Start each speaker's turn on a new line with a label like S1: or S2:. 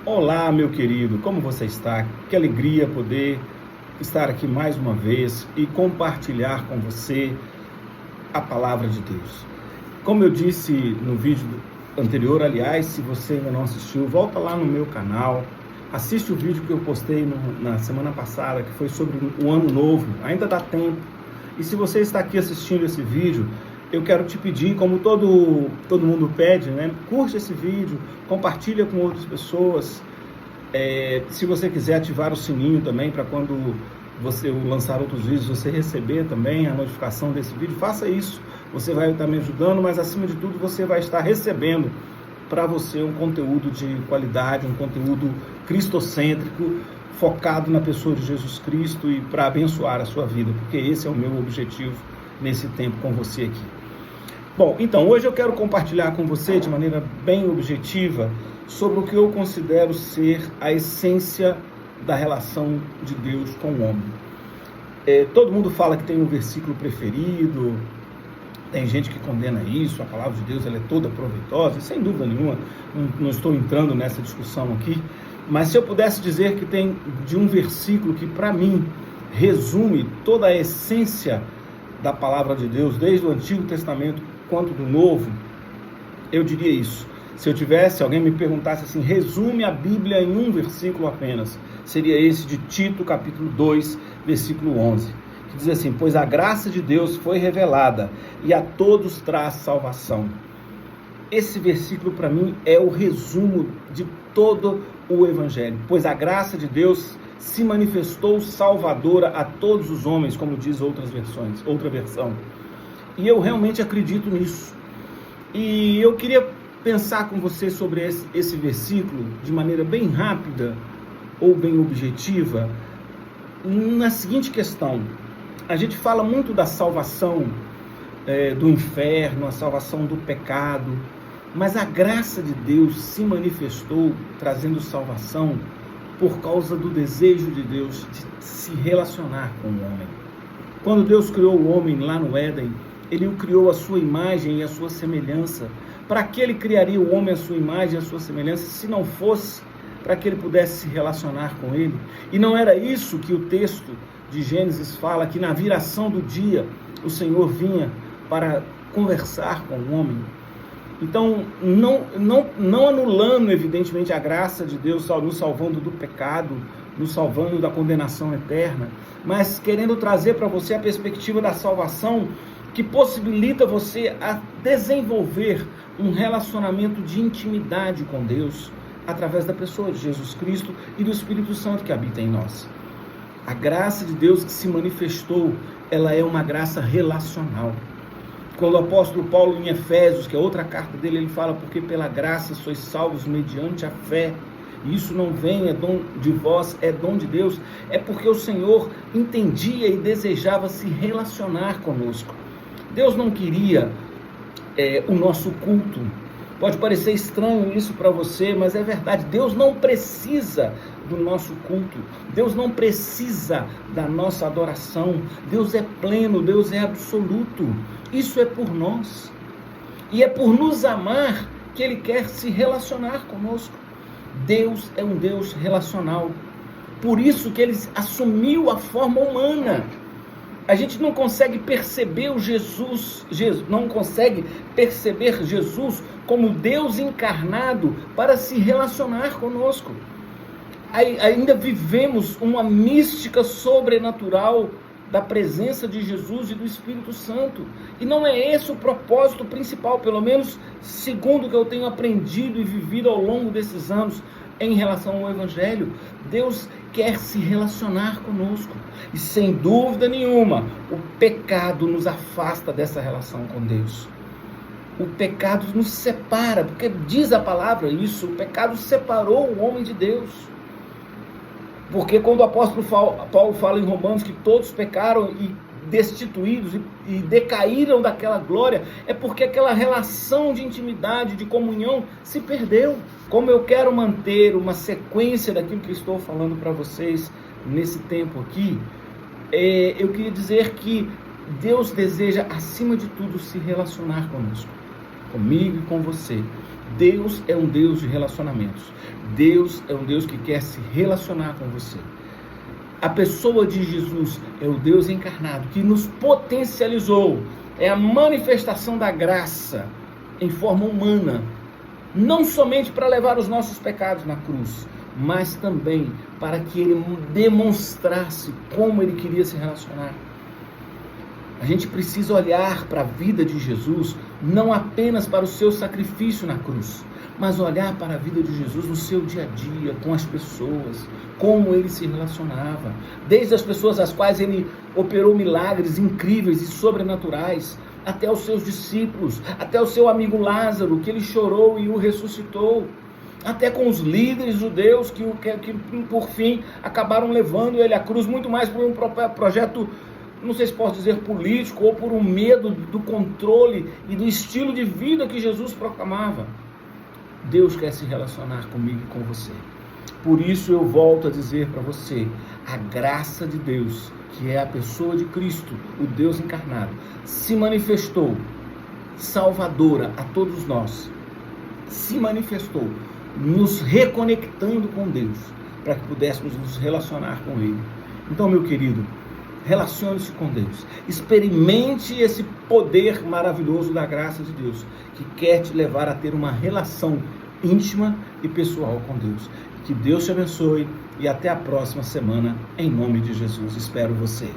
S1: Olá, meu querido, como você está? Que alegria poder estar aqui mais uma vez e compartilhar com você a palavra de Deus. Como eu disse no vídeo anterior, aliás, se você ainda não assistiu, volta lá no meu canal, assiste o vídeo que eu postei na semana passada, que foi sobre o Ano Novo, ainda dá tempo. E se você está aqui assistindo esse vídeo, eu quero te pedir, como todo mundo pede, né? Curte esse vídeo, compartilha com outras pessoas. Se você quiser ativar o sininho também, para quando você lançar outros vídeos, você receber também a notificação desse vídeo, faça isso. Você vai estar me ajudando, mas acima de tudo você vai estar recebendo para você um conteúdo de qualidade, um conteúdo cristocêntrico, focado na pessoa de Jesus Cristo e para abençoar a sua vida, porque esse é o meu objetivo nesse tempo com você aqui. Bom, então hoje eu quero compartilhar com você de maneira bem objetiva sobre o que eu considero ser a essência da relação de Deus com o homem. Todo mundo fala que tem um versículo preferido, tem gente que condena isso, a palavra de Deus ela é toda proveitosa, e sem dúvida nenhuma, não estou entrando nessa discussão aqui, mas se eu pudesse dizer que tem de um versículo que para mim resume toda a essência da palavra de Deus, desde o Antigo Testamento quanto do Novo, eu diria isso. Se alguém me perguntasse assim, resume a Bíblia em um versículo apenas, seria esse de Tito, capítulo 2, versículo 11, que diz assim: pois a graça de Deus foi revelada e a todos traz salvação. Esse versículo para mim é o resumo de todo o Evangelho, pois a graça de Deus se manifestou salvadora a todos os homens, como diz outra versão. E eu realmente acredito nisso. E eu queria pensar com você sobre esse versículo de maneira bem rápida ou bem objetiva, na seguinte questão. A gente fala muito da salvação do inferno, a salvação do pecado, mas a graça de Deus se manifestou trazendo salvação por causa do desejo de Deus de se relacionar com o homem. Quando Deus criou o homem lá no Éden, Ele o criou à sua imagem e à sua semelhança. Para que Ele criaria o homem à sua imagem e à sua semelhança, se não fosse para que ele pudesse se relacionar com Ele? E não era isso que o texto de Gênesis fala, que na viração do dia o Senhor vinha para conversar com o homem? Então, não anulando, evidentemente, a graça de Deus nos salvando do pecado, nos salvando da condenação eterna, mas querendo trazer para você a perspectiva da salvação que possibilita você a desenvolver um relacionamento de intimidade com Deus através da pessoa de Jesus Cristo e do Espírito Santo que habita em nós. A graça de Deus que se manifestou, ela é uma graça relacional. Quando o apóstolo Paulo, em Efésios, que é outra carta dele, ele fala: porque pela graça sois salvos mediante a fé. E isso não vem, é dom de vós, é dom de Deus. É porque o Senhor entendia e desejava se relacionar conosco. Deus não queria o nosso culto. Pode parecer estranho isso para você, mas é verdade. Deus não precisa do nosso culto. Deus não precisa da nossa adoração. Deus é pleno, Deus é absoluto. Isso é por nós. E é por nos amar que Ele quer se relacionar conosco. Deus é um Deus relacional. Por isso que Ele assumiu a forma humana. A gente não consegue perceber não consegue perceber Jesus como Deus encarnado para se relacionar conosco. Ainda vivemos uma mística sobrenatural da presença de Jesus e do Espírito Santo. E não é esse o propósito principal, pelo menos segundo o que eu tenho aprendido e vivido ao longo desses anos em relação ao Evangelho. Deus quer se relacionar conosco. E sem dúvida nenhuma, o pecado nos afasta dessa relação com Deus. O pecado nos separa, porque diz a palavra isso, o pecado separou o homem de Deus. Porque quando o apóstolo Paulo fala em Romanos que todos pecaram e destituídos e decaíram daquela glória, é porque aquela relação de intimidade, de comunhão se perdeu. Como eu quero manter uma sequência daquilo que estou falando para vocês nesse tempo aqui, eu queria dizer que Deus deseja, acima de tudo, se relacionar conosco. comigo e com você. Deus é um Deus de relacionamentos. Deus é um Deus que quer se relacionar com você. A pessoa de Jesus é o Deus encarnado que nos potencializou. É a manifestação da graça em forma humana. Não somente para levar os nossos pecados na cruz, mas também para que ele demonstrasse como ele queria se relacionar. A gente precisa olhar para a vida de Jesus, não apenas para o seu sacrifício na cruz, mas olhar para a vida de Jesus no seu dia a dia, com as pessoas, como ele se relacionava, desde as pessoas às quais ele operou milagres incríveis e sobrenaturais, até os seus discípulos, até o seu amigo Lázaro, que ele chorou e o ressuscitou, até com os líderes judeus que por fim acabaram levando ele à cruz, muito mais por um projeto, não sei se posso dizer político, ou por um medo do controle e do estilo de vida que Jesus proclamava. Deus quer se relacionar comigo e com você. Por isso eu volto a dizer para você, a graça de Deus, que é a pessoa de Cristo, o Deus encarnado, se manifestou salvadora a todos nós, se manifestou nos reconectando com Deus, para que pudéssemos nos relacionar com Ele. Então, meu querido, relacione-se com Deus, experimente esse poder maravilhoso da graça de Deus, que quer te levar a ter uma relação íntima e pessoal com Deus. Que Deus te abençoe e até a próxima semana, em nome de Jesus. Espero você.